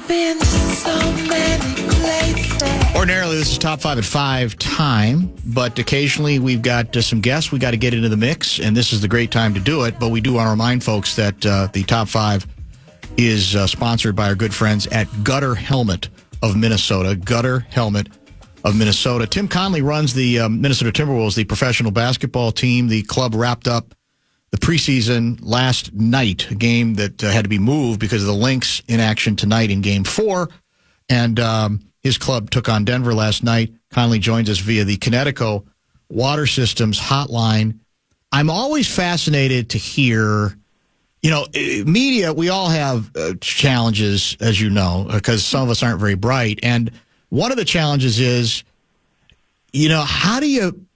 been so many places. Ordinarily, this is Top 5 at 5 time, but occasionally we've got some guests we got to get into the mix, and this is the great time to do it. But we do want to remind folks that the Top 5 is sponsored by our good friends at Gutter Helmet of Minnesota. Gutter Helmet of Minnesota. Tim Connelly runs the Minnesota Timberwolves, the professional basketball team. The club wrapped up the preseason last night, a game that had to be moved because of the Lynx in action tonight in Game 4. And his club took on Denver last night. Connelly joins us via the Connecticut Water Systems hotline. I'm always fascinated to hear, media, we all have challenges, as you know, because some of us aren't very bright. And one of the challenges is, how do you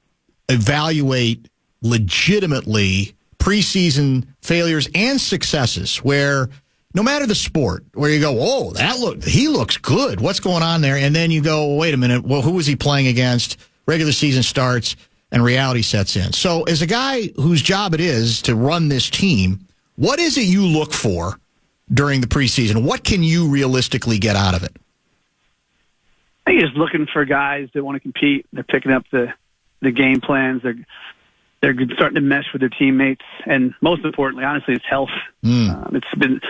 evaluate legitimately preseason failures and successes where no matter the sport, where you go, he looks good. What's going on there? And then you go, wait a minute, well, who was he playing against? Regular season starts and reality sets in. So as a guy whose job it is to run this team, what is it you look for during the preseason? What can you realistically get out of it? I think just looking for guys that want to compete. They're picking up the game plans. They're starting to mesh with their teammates, and most importantly, honestly, it's health. It's been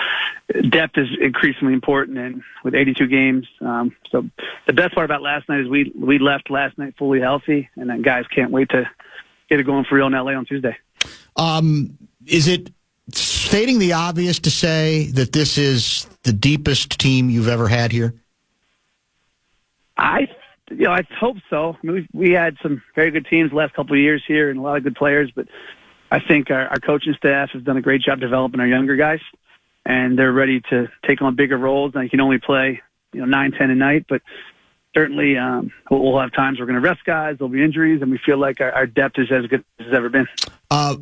depth is increasingly important, and with 82 games, so the best part about last night is we left last night fully healthy, and then guys can't wait to get it going for real in LA on Tuesday. Is it stating the obvious to say that this is the deepest team you've ever had here? I hope so. I mean, we had some very good teams the last couple of years here and a lot of good players, but I think our coaching staff has done a great job developing our younger guys, and they're ready to take on bigger roles. And you can only play 9, 10 a night, but certainly we'll have times we're going to rest guys. There'll be injuries, and we feel like our depth is as good as it's ever been.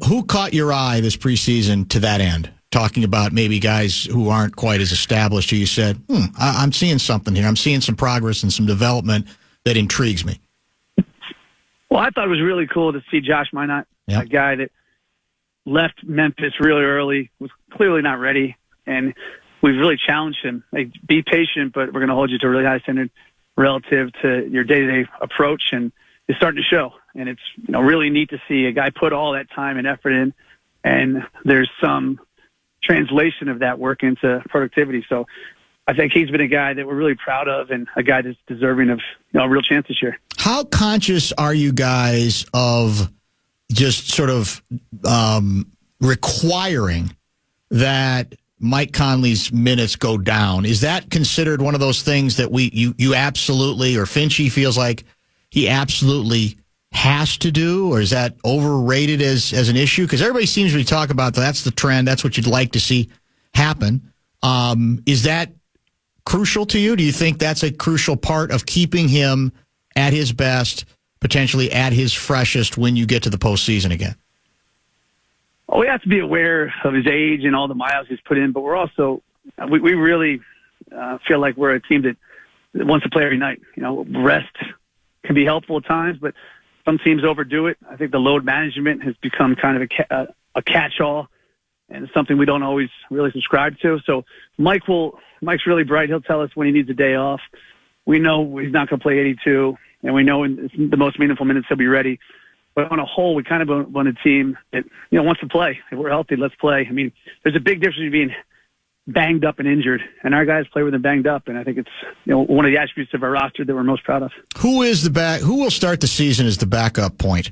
Who caught your eye this preseason to that end? Talking about maybe guys who aren't quite as established, who you said, I'm seeing something here. I'm seeing some progress and some development that intrigues me. Well, I thought it was really cool to see Josh Minot, a guy that left Memphis really early, was clearly not ready, and we've really challenged him. Like, be patient, but we're going to hold you to a really high standard relative to your day-to-day approach, and it's starting to show. And it's really neat to see a guy put all that time and effort in, and there's some translation of that work into productivity. So I think he's been a guy that we're really proud of and a guy that's deserving of a real chance this year. How conscious are you guys of just sort of requiring that Mike Conley's minutes go down? Is that considered one of those things that you absolutely, or Finchie feels like he absolutely has to do, or is that overrated as an issue? Because everybody seems to be talking about that's the trend. That's what you'd like to see happen. Is that crucial to you? Do you think that's a crucial part of keeping him at his best, potentially at his freshest when you get to the postseason again? Well, we have to be aware of his age and all the miles he's put in, but we're also we really feel like we're a team that wants to play every night. Rest can be helpful at times, but some teams overdo it. I think the load management has become kind of a catch-all, and it's something we don't always really subscribe to. So Mike's really bright. He'll tell us when he needs a day off. We know he's not going to play 82, and we know in the most meaningful minutes he'll be ready. But on a whole, we kind of want a team that wants to play. If we're healthy, let's play. I mean, there's a big difference between being banged up and injured, and our guys play with them banged up, and I think it's one of the attributes of our roster that we're most proud of. Who will start the season as the backup point?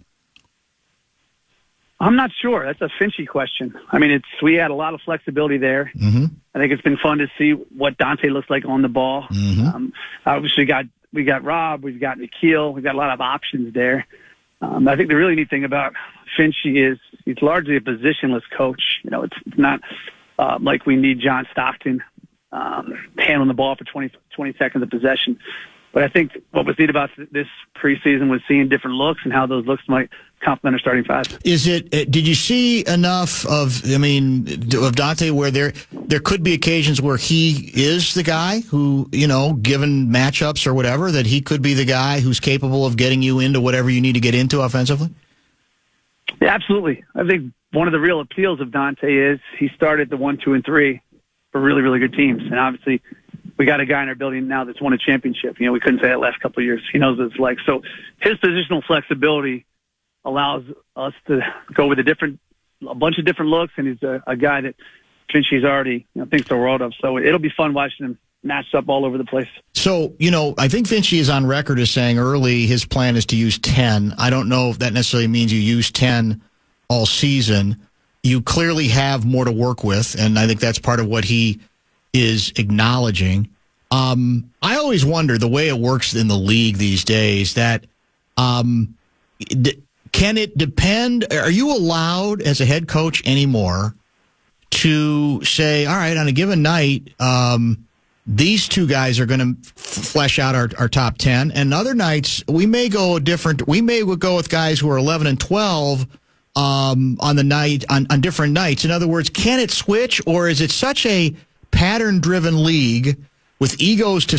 I'm not sure. That's a Finchie question. I mean, we had a lot of flexibility there. Mm-hmm. I think it's been fun to see what Dante looks like on the ball. Mm-hmm. Obviously, we got Rob, we've got Nikhil, we've got a lot of options there. I think the really neat thing about Finchie is he's largely a positionless coach. It's not like we need John Stockton handling the ball for 20 seconds of possession. But I think what was neat about this preseason was seeing different looks and how those looks might complement our starting five. Did you see enough of Dante where there could be occasions where he is the guy who, given matchups or whatever, that he could be the guy who's capable of getting you into whatever you need to get into offensively? Yeah, absolutely. I think one of the real appeals of Dante is he started the 1, 2, and 3 for really, really good teams. And obviously we got a guy in our building now that's won a championship. We couldn't say that last couple of years. He knows what it's like. So his positional flexibility allows us to go with a bunch of different looks, and he's a guy that Finchie's already thinks the world of. So it'll be fun watching him matched up all over the place. So, I think Finchie is on record as saying early his plan is to use 10. I don't know if that necessarily means you use 10 all season. You clearly have more to work with, and I think that's part of what he is acknowledging. I always wonder the way it works in the league these days that can it depend? Are you allowed as a head coach anymore to say, all right, on a given night, these two guys are going to flesh out our top 10, and other nights we may go different. We may go with guys who are 11 and 12 on the night on different nights. In other words, can it switch, or is it such a pattern-driven league with egos to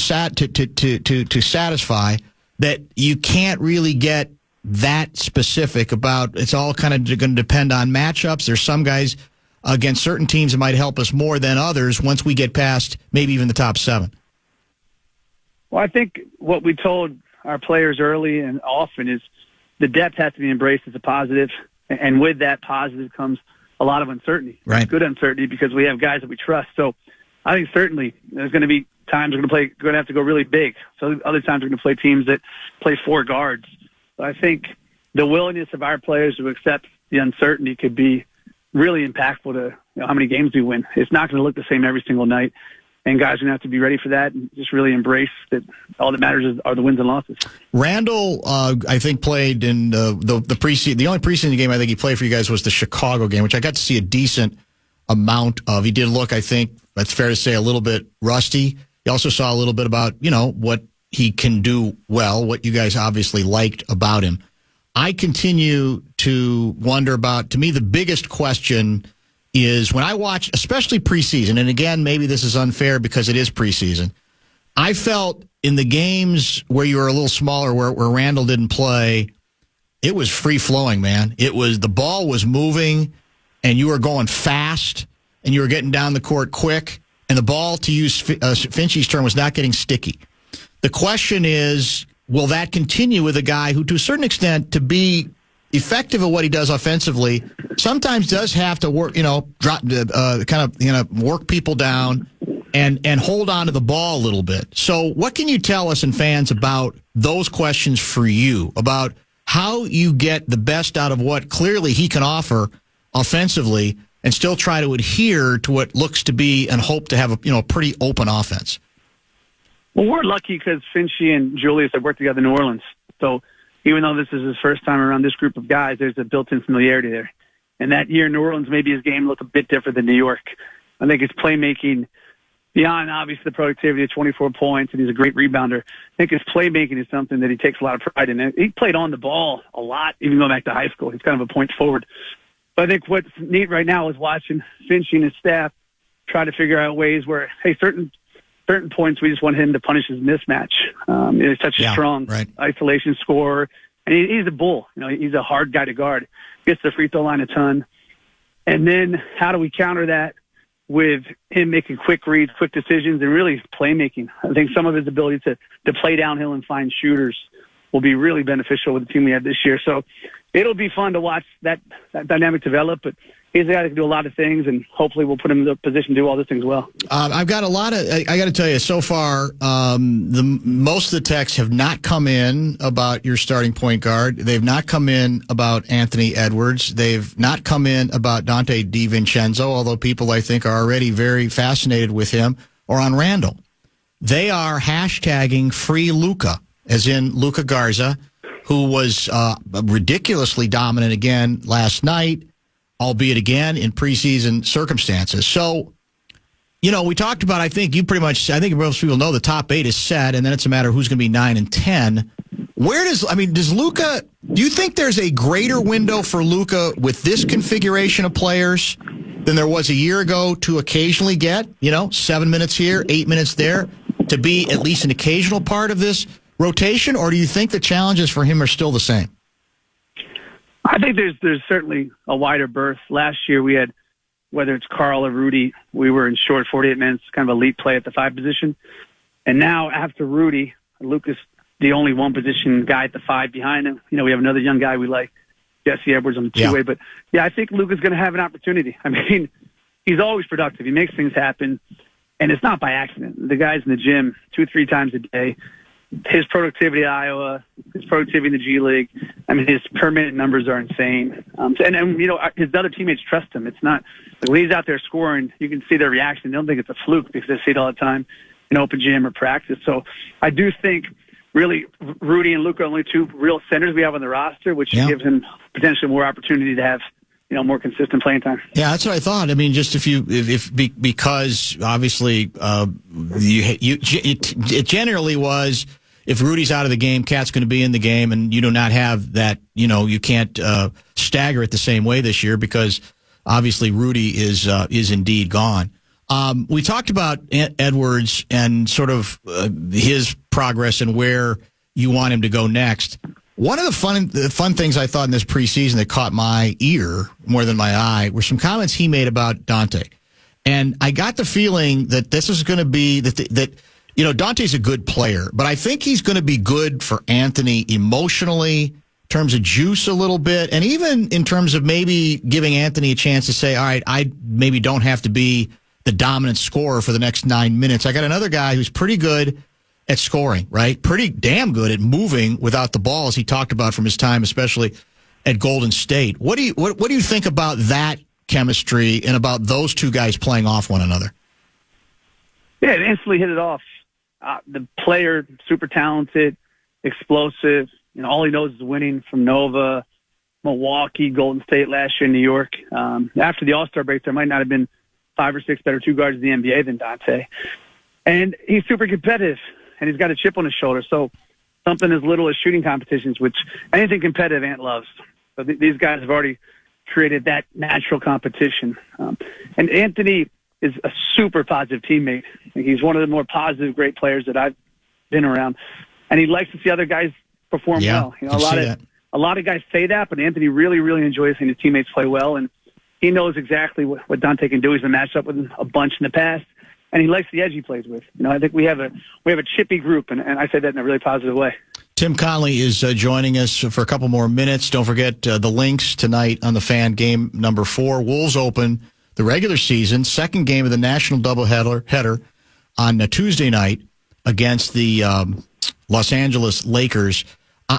satisfy that you can't really get that specific about? It's all kind of going to depend on matchups. There's some guys against certain teams that might help us more than others once we get past maybe even the top 7. Well, I think what we told our players early and often is the depth has to be embraced as a positive, and with that positive comes a lot of uncertainty. Right. Good uncertainty, because we have guys that we trust. So I think certainly there's going to be times we're going to have to go really big. So other times we're going to play teams that play 4 guards. But I think the willingness of our players to accept the uncertainty could be really impactful to how many games we win. It's not going to look the same every single night, and guys are going to have to be ready for that and just really embrace that all that matters are the wins and losses. Randall, I think, played in the preseason. The only preseason game I think he played for you guys was the Chicago game, which I got to see a decent amount of. He did look, I think, that's fair to say, a little bit rusty. You also saw a little bit about, what he can do well, what you guys obviously liked about him. I continue to wonder about, to me, the biggest question is when I watch, especially preseason, and again, maybe this is unfair because it is preseason, I felt in the games where you were a little smaller, where Randall didn't play, it was free-flowing, man. The ball was moving, and you were going fast, and you were getting down the court quick, and the ball, to use Finchie's term, was not getting sticky. The question is, will that continue with a guy who, to a certain extent, to be effective at what he does offensively, sometimes does have to work, work people down and hold on to the ball a little bit. So what can you tell us and fans about those questions for you, about how you get the best out of what clearly he can offer offensively and still try to adhere to what looks to be and hope to have a pretty open offense? Well, we're lucky because Finchie and Julius have worked together in New Orleans. So even though this is his first time around this group of guys, there's a built-in familiarity there. And that year in New Orleans, maybe his game looked a bit different than New York. I think his playmaking, beyond obviously the productivity of 24 points, and he's a great rebounder, I think his playmaking is something that he takes a lot of pride in. He played on the ball a lot, even going back to high school. He's kind of a point forward. But I think what's neat right now is watching Finchie and his staff try to figure out ways where, hey, certain points we just want him to punish his mismatch. He's such a strong isolation scorer, and he's a bull. He's a hard guy to guard. Gets the free throw line a ton. And then how do we counter that with him making quick reads, quick decisions, and really playmaking? I think some of his ability to play downhill and find shooters will be really beneficial with the team we have this year. So it'll be fun to watch that dynamic develop, but he's a guy that can do a lot of things, and hopefully we'll put him in the position to do all those things well. I've got a lot of, I got to tell you, so far, most of the texts have not come in about your starting point guard. They've not come in about Anthony Edwards. They've not come in about Dante DiVincenzo, although people, I think, are already very fascinated with him, or on Randall. They are hashtagging free Luka, as in Luka Garza, who was ridiculously dominant again last night, albeit again in preseason circumstances. So, we talked about, I think most people know the top 8 is set, and then it's a matter of who's going to be 9 and 10. Does Luka, do you think there's a greater window for Luka with this configuration of players than there was a year ago to occasionally get, 7 minutes here, 8 minutes there, to be at least an occasional part of this rotation? Or do you think the challenges for him are still the same? I think there's certainly a wider berth. Last year we had, whether it's Carl or Rudy, we were in short 48 minutes, kind of elite play at the 5 position. And now after Rudy, Lucas, the only one position guy at the 5 behind him. We have another young guy we like, Jesse Edwards on the two-way. But, I think Luka's going to have an opportunity. I mean, he's always productive. He makes things happen, and it's not by accident. The guy's in the gym 2-3 times a day. His productivity at Iowa, his productivity in the G League, I mean, his per-minute numbers are insane. And his other teammates trust him. It's not like when he's out there scoring, you can see their reaction. They don't think it's a fluke because they see it all the time in open gym or practice. So I do think really Rudy and Luka are only 2 real centers we have on the roster, which gives him potentially more opportunity to have more consistent playing time. Yeah, that's what I thought. I mean, just because obviously it generally was if Rudy's out of the game, Cat's going to be in the game, and you do not have that. You can't stagger it the same way this year because obviously Rudy is indeed gone. We talked about Edwards and sort of his progress and where you want him to go next. One of the fun things I thought in this preseason that caught my ear more than my eye were some comments he made about Dante. And I got the feeling that this is going to be that Dante's a good player, but I think he's going to be good for Anthony emotionally, in terms of juice a little bit, and even in terms of maybe giving Anthony a chance to say, all right, I maybe don't have to be the dominant scorer for the next 9 minutes. I got another guy who's pretty good at scoring, right? Pretty damn good at moving without the ball, as he talked about from his time, especially at Golden State. What do you think about that chemistry and about those two guys playing off one another? Yeah, it instantly hit it off. The player, super talented, explosive. All he knows is winning from Nova, Milwaukee, Golden State last year in New York. After the All-Star break, there might not have been 5 or 6 better 2 guards in the NBA than Dante. And he's super competitive, and he's got a chip on his shoulder. So something as little as shooting competitions, which anything competitive Ant loves. So these guys have already created that natural competition. And Anthony is a super positive teammate. He's one of the more positive, great players that I've been around. And he likes to see other guys perform well. A lot of guys say that, but Anthony really, really enjoys seeing his teammates play well. And he knows exactly what Dante can do. He's been matched up with him a bunch in the past. And he likes the edge he plays with. I think we have a chippy group, and I say that in a really positive way. Tim Connelly is joining us for a couple more minutes. Don't forget the links tonight on the Fan game number 4. Wolves open the regular season, second game of the national doubleheader on Tuesday night against the Los Angeles Lakers.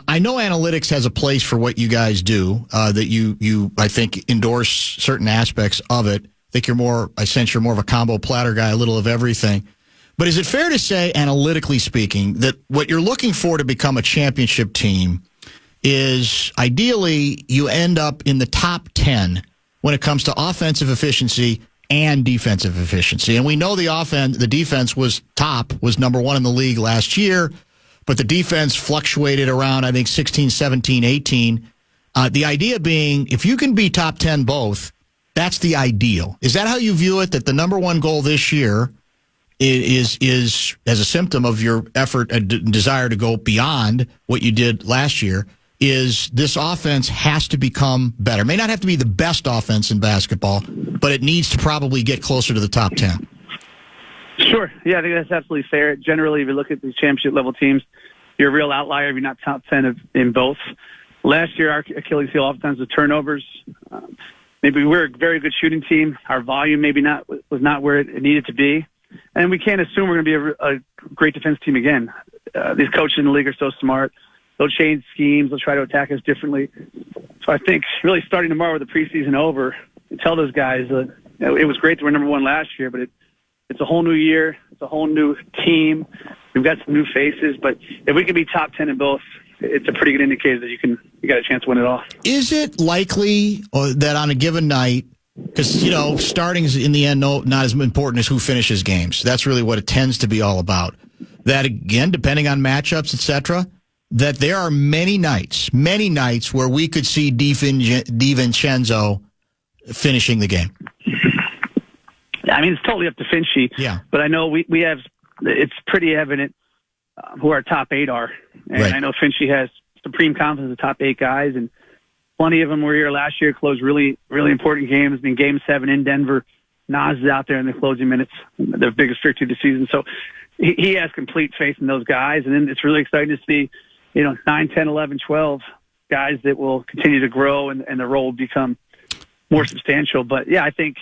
I know analytics has a place for what you guys do, that you I think endorse certain aspects of it. I sense you're more of a combo platter guy, a little of everything. But is it fair to say, analytically speaking, that what you're looking for to become a championship team is ideally you end up in the top 10 when it comes to offensive efficiency and defensive efficiency? And we know the defense was number 1 in the league last year, but the defense fluctuated around, I think, 16, 17, 18. The idea being, if you can be top 10 both, that's the ideal. Is that how you view it, that the number 1 goal this year is as a symptom of your effort and desire to go beyond what you did last year, is this offense has to become better? It may not have to be the best offense in basketball, but it needs to probably get closer to the top 10. Sure. Yeah, I think that's absolutely fair. Generally, if you look at these championship-level teams, you're a real outlier if you're not top 10 in both. Last year, our Achilles heel oftentimes was turnovers. Maybe we're a very good shooting team. Our volume was not where it needed to be. And we can't assume we're going to be a great defense team again. These coaches in the league are so smart. They'll change schemes. They'll try to attack us differently. So I think really starting tomorrow with the preseason over, tell those guys that it was great that we're number 1 last year, but it's a whole new year. It's a whole new team. We've got some new faces. But if we can be top 10 in both, it's a pretty good indicator that you got a chance to win it all. Is it likely that on a given night, because, starting is in the end not as important as who finishes games. That's really what it tends to be all about. That, again, depending on matchups, etc., that there are many nights where we could see DiVincenzo finishing the game. I mean, it's totally up to Finchy. Yeah. But I know we have, it's pretty evident who our top 8 are. And right. I know Finchy has supreme confidence in the top 8 guys, and plenty of them were here last year, closed really, really important games. I mean, Game 7 in Denver, Nas is out there in the closing minutes, their biggest victory of the season. So he has complete faith in those guys. And then it's really exciting to see, 9, 10, 11, 12 guys that will continue to grow and the role will become more substantial. But, yeah, I think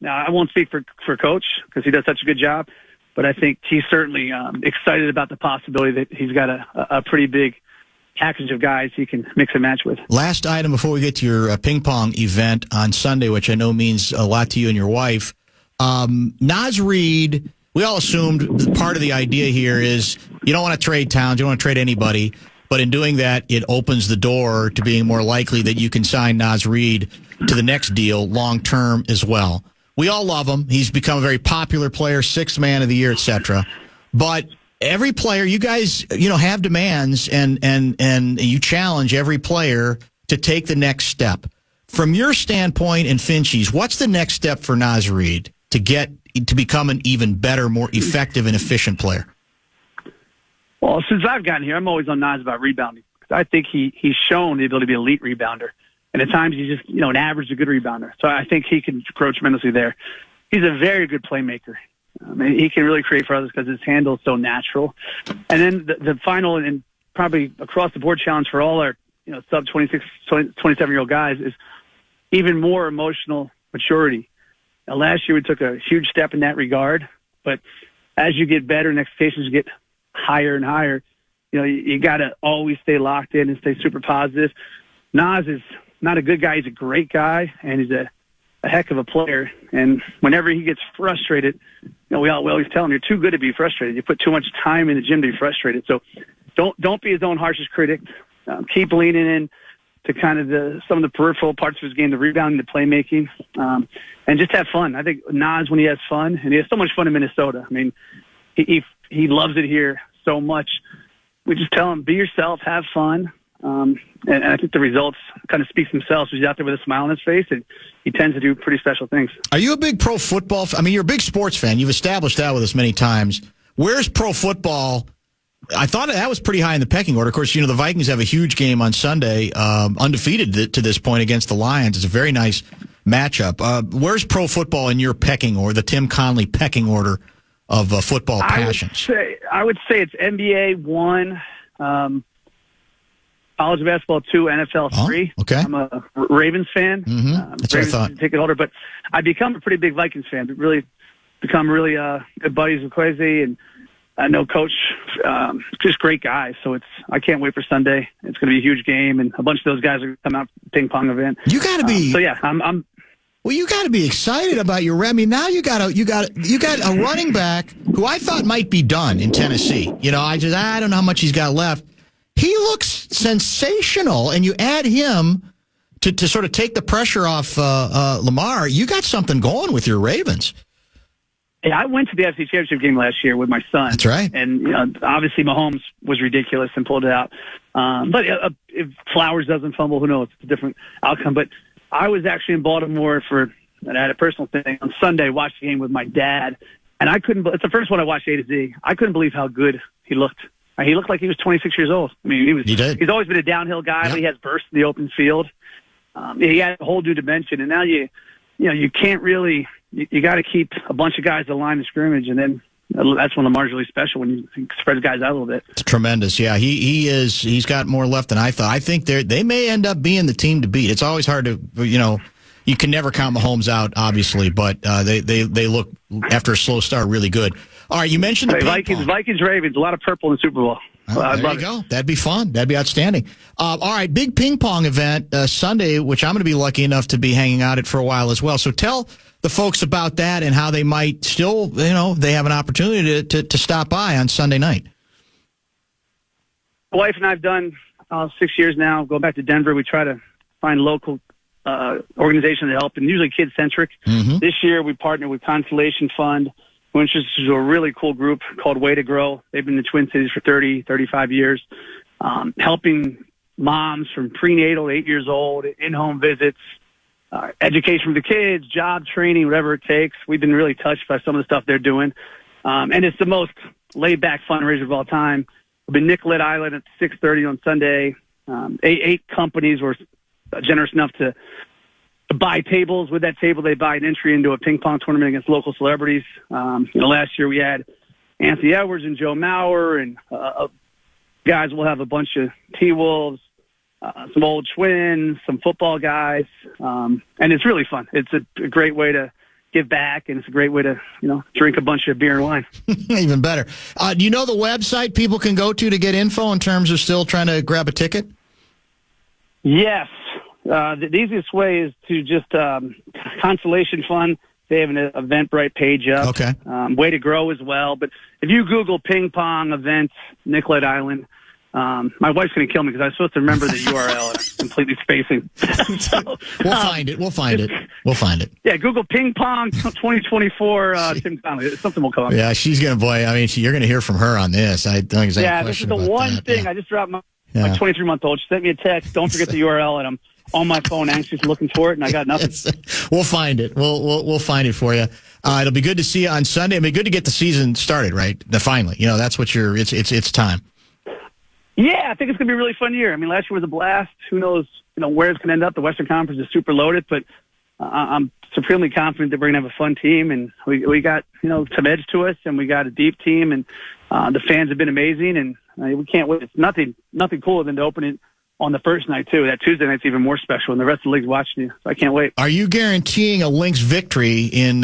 I won't speak for Coach because he does such a good job, but I think he's certainly excited about the possibility that he's got a pretty big package of guys he can mix and match with. Last item before we get to your ping pong event on Sunday, which I know means a lot to you and your wife. Naz Reid, we all assumed that part of the idea here is you don't want to trade Towns, you don't want to trade anybody, but in doing that, it opens the door to being more likely that you can sign Naz Reid to the next deal long-term as well. We all love him. He's become a very popular player, 6th man of the year, etc. But every player, you guys, have demands and you challenge every player to take the next step. From your standpoint and Finchie's, what's the next step for Naz Reid to become an even better, more effective and efficient player? Well, since I've gotten here, I'm always on Naz about rebounding. I think he's shown the ability to be an elite rebounder. And at times he's just, an average to good rebounder. So I think he can grow tremendously there. He's a very good playmaker. He can really create for others because his handle is so natural. And then the final and probably across the board challenge for all our, sub 26, 27-year-old guys is even more emotional maturity. Last year we took a huge step in that regard, but as you get better and expectations get higher and higher, you got to always stay locked in and stay super positive. Naz is not a good guy. He's a great guy, and he's a heck of a player. And whenever he gets frustrated, we always tell him, you're too good to be frustrated. You put too much time in the gym to be frustrated. So don't be his own harshest critic. Keep leaning in to kind of some of the peripheral parts of his game, the rebounding, the playmaking, and just have fun. I think Naz, when he has fun, and he has so much fun in Minnesota. I mean, he loves it here so much. We just tell him, be yourself, have fun. And I think the results kind of speak themselves. He's out there with a smile on his face, and he tends to do pretty special things. Are you a big pro football you're a big sports fan. You've established that with us many times. Where's pro football? I thought that was pretty high in the pecking order. Of course, the Vikings have a huge game on Sunday, undefeated to this point against the Lions. It's a very nice matchup. Where's pro football in your pecking order, the Tim Connelly pecking order of football passions? I would say it's NBA 1, college basketball 2, NFL 3. Okay. I'm a Ravens fan. Mm-hmm. That's Ravens what I thought. Ticket holder, but I become a pretty big Vikings fan. Really become really good buddies with Kwesi, and I know Coach, just great guys. So I can't wait for Sunday. It's going to be a huge game, and a bunch of those guys are going to come out to the ping pong event. You got to be. So yeah, I'm. Well, you got to be excited about your. Now you got a running back who I thought might be done in Tennessee. I don't know how much he's got left. He looks sensational, and you add him to sort of take the pressure off Lamar. You got something going with your Ravens. Hey, I went to the NFC Championship game last year with my son. That's right. And obviously Mahomes was ridiculous and pulled it out. But if Flowers doesn't fumble, who knows? It's a different outcome. But I was actually in Baltimore and I had a personal thing on Sunday. Watched the game with my dad, and I couldn't. It's the first one I watched A to Z. I couldn't believe how good he looked. He looked like he was 26 years old. I mean, He did. He's always been a downhill guy. Yep. But he has bursts in the open field. He had a whole new dimension, and now you can't really. You got to keep a bunch of guys at the line of scrimmage, and then that's when Lamar's really special when you spread guys out a little bit. It's tremendous. Yeah, he is. He's got more left than I thought. I think they may end up being the team to beat. It's always hard to you can never count Mahomes out, obviously, but they look after a slow start really good. All right, you mentioned the Vikings, Ravens, a lot of purple in the Super Bowl. There you go. That'd be fun. That'd be outstanding. All right, big ping pong event Sunday, which I'm going to be lucky enough to be hanging out at for a while as well. So tell the folks about that and how they might still, they have an opportunity to stop by on Sunday night. My wife and I have done 6 years now. Going back to Denver, we try to find local organizations to help, and usually kid-centric. Mm-hmm. This year, we partnered with Constellation Fund, which is a really cool group called Way to Grow. They've been in the Twin Cities for 30, 35 years, helping moms from prenatal to 8 years old, in-home visits, education for the kids, job training, whatever it takes. We've been really touched by some of the stuff they're doing. And it's the most laid-back fundraiser of all time. We'll be Nicollet Island at 6:30 on Sunday. 8 companies were generous enough to buy tables. With that table, they buy an entry into a ping pong tournament against local celebrities. Last year we had Anthony Edwards and Joe Mauer, and guys will have a bunch of T-Wolves, some old Twins, some football guys, and it's really fun. It's a great way to give back, and it's a great way to drink a bunch of beer and wine. Even better. Do you know the website people can go to get info in terms of still trying to grab a ticket? Yes. The easiest way is to just Consolation Fund. They have an Eventbrite page up. Okay. Way to grow as well. But if you Google ping pong events, Nicollet Island, my wife's going to kill me because I'm supposed to remember the URL and I'm completely spacing. So, We'll find it. Yeah, Google ping pong 2024 Tim Connelly. Something will come up. Yeah, she's going to, you're going to hear from her on this. I don't exactly Yeah, this is the one thing. Yeah. I just dropped my 23-month-old. She sent me a text. Don't forget the URL, and I'm on my phone anxious looking for it, and I got nothing. We'll find it. We'll find it for you. It'll be good to see you on Sunday. It'll be good to get the season started, right? Finally. That's what it's time. Yeah, I think it's going to be a really fun year. Last year was a blast. Who knows, where it's going to end up. The Western Conference is super loaded, but I'm supremely confident that we're going to have a fun team, and we got, some edge to us, and we got a deep team, and the fans have been amazing, and we can't wait. It's nothing cooler than to open it on the first night, too. That Tuesday night's even more special, and the rest of the league's watching you, so I can't wait. Are you guaranteeing a Lynx victory in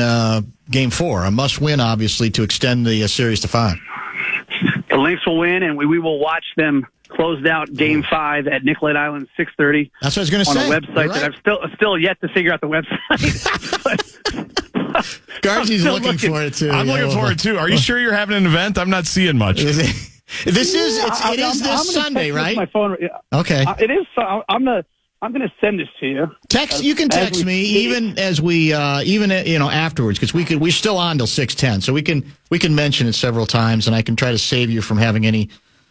Game 4? A must-win, obviously, to extend the series to 5. The Lynx will win, and we will watch them closed out Game 5 at Nicollet Island, 6:30. That's what I was going to say. On a website that I've still yet to figure out the website. Garzy's looking for it, too. I'm looking for it, too. Are you sure you're having an event? I'm not seeing much. It is this Sunday, right? My phone. Okay. It is. I'm going to send this to you. You can text me even as we afterwards, because we're still on till 6:10, so we can mention it several times, and I can try to save you from having any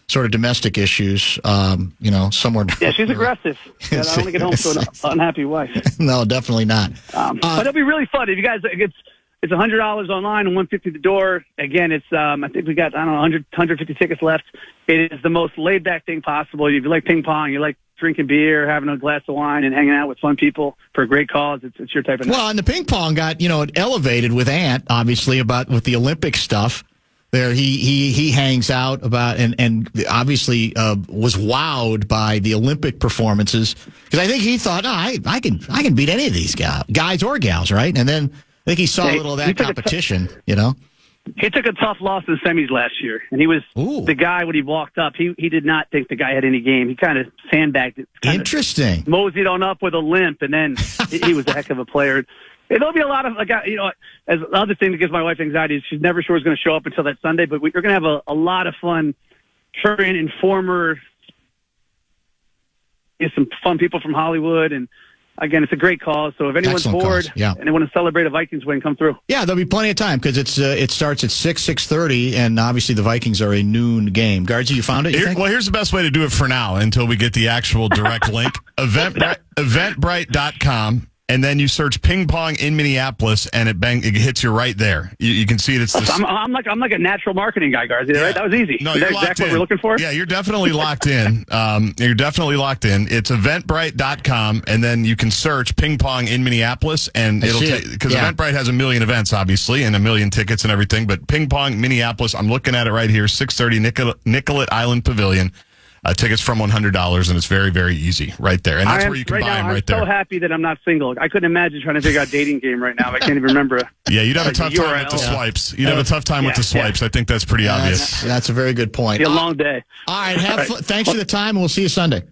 sort of domestic issues. Somewhere. Yeah, she's aggressive. I don't want to get home to an unhappy wife. No, definitely not. But it'll be really fun. If you guys, it's $100 online and $150 at the door. Again, it's I think we got 150 tickets left. It is the most laid back thing possible. If you like ping pong, you like drinking beer, having a glass of wine, and hanging out with fun people for a great cause. It's your type of night. Well, and the ping pong got it elevated with Ant, obviously, with the Olympic stuff. There, he hangs out about and obviously was wowed by the Olympic performances, because I think he thought, I can beat any of these guys or gals, right? And then I think he saw a little of that competition, He took a tough loss in the semis last year, and he was the guy when he walked up. He did not think the guy had any game. He kind of sandbagged it. Interesting. Moseyed on up with a limp, and then he was a heck of a player. There'll be a lot of, as the other thing that gives my wife anxiety is she's never sure is going to show up until that Sunday, but we're going to have a lot of fun. Current and former, some fun people from Hollywood, and again, it's a great cause. So if anyone's bored and they want to celebrate a Vikings win, come through. Yeah, there'll be plenty of time because it starts at 6:30, and obviously the Vikings are a noon game. Guardsy, you found it? Well, here's the best way to do it for now until we get the actual direct link. Eventbrite.com. And then you search ping pong in Minneapolis, and it hits you right there. You can see it. It's I'm like a natural marketing guy, Garza. Right? That was easy. No, is that exactly what we're looking for? Yeah, you're definitely locked in. You're definitely locked in. It's Eventbrite.com, and then you can search ping pong in Minneapolis, and it'll take because Eventbrite has a million events, obviously, and a million tickets and everything. But ping pong Minneapolis, I'm looking at it right here, 6:30 Nicollet Island Pavilion. Tickets from $100, and it's very, very easy right there. And that's where you can buy them right there. I'm so happy that I'm not single. I couldn't imagine trying to figure out dating game right now. I can't even remember. Yeah, you'd have a tough time with the swipes. You'd have a tough time with the swipes. I think that's pretty obvious. That's a very good point. It'll be a long day. All right, thanks for the time, and we'll see you Sunday.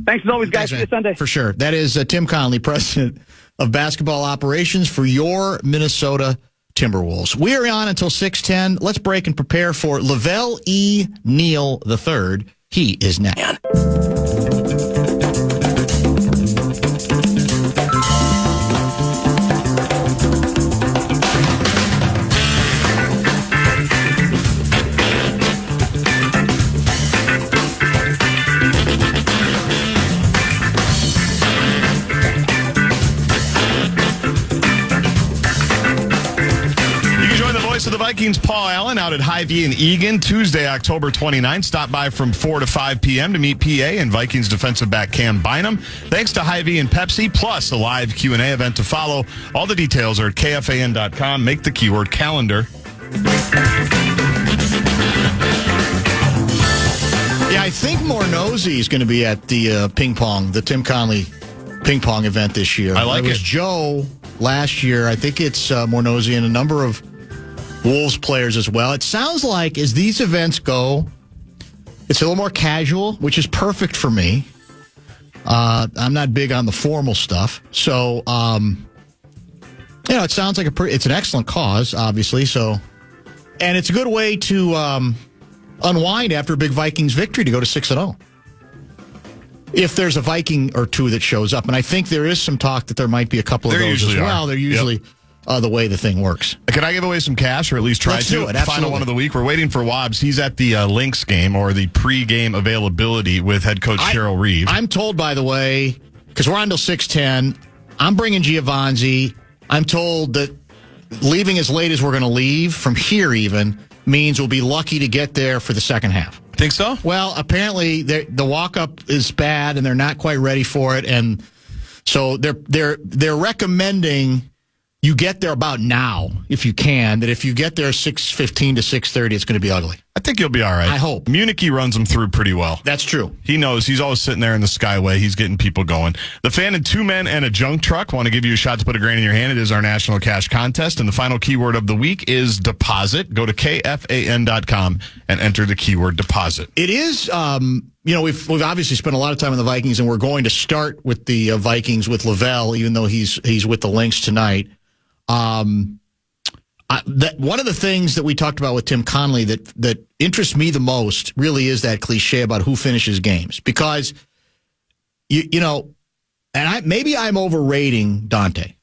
Thanks as always, guys. See you Sunday. For sure. That is Tim Connelly, president of basketball operations for your Minnesota Timberwolves. We are on until 6:10. Let's break and prepare for Lavelle Neal III. He is next. Of the Vikings, Paul Allen, out at Hy-Vee in Eagan Tuesday, October 29th. Stop by from 4 to 5 p.m. to meet PA and Vikings defensive back Cam Bynum. Thanks to Hy-Vee and Pepsi, plus a live Q&A event to follow. All the details are at KFAN.com. Make the keyword calendar. Yeah, I think Mornosey is going to be at the the Tim Connelly ping pong event this year. I like it. It was Joe last year. I think it's Mornosey and a number of Wolves players as well. It sounds like as these events go, it's a little more casual, which is perfect for me. I'm not big on the formal stuff. So, it sounds like it's an excellent cause, obviously. So, and it's a good way to unwind after a big Vikings victory to go to 6-0. If there's a Viking or two that shows up, and I think there is some talk that there might be a couple of those as well. They're usually the way the thing works. Can I give away some cash, or at least try Let's to? do it. Absolutely. Final one of the week. We're waiting for Wobbs. He's at the Lynx game, or the pre-game availability with head coach Cheryl Reeve. I'm told, by the way, because we're on till 6:10, I'm bringing Giovanzi. I'm told that leaving as late as we're going to leave from here even means we'll be lucky to get there for the second half. Think so? Well, apparently the walk-up is bad, and they're not quite ready for it, and so they're recommending you get there about now, if you can, that if you get there 6:15 to 6:30, it's going to be ugly. I think you'll be all right. I hope. Municky runs them through pretty well. That's true. He knows. He's always sitting there in the Skyway. He's getting people going. The Fan and two men and a junk truck want to give you a shot to put a grand in your hand. It is our national cash contest, and the final keyword of the week is deposit. Go to KFAN.com and enter the keyword deposit. It is, we've obviously spent a lot of time on the Vikings, and we're going to start with the Vikings with Lavelle, even though he's with the Lynx tonight. One of the things that we talked about with Tim Connelly that interests me the most really is that cliche about who finishes games, because maybe I'm overrating Dante,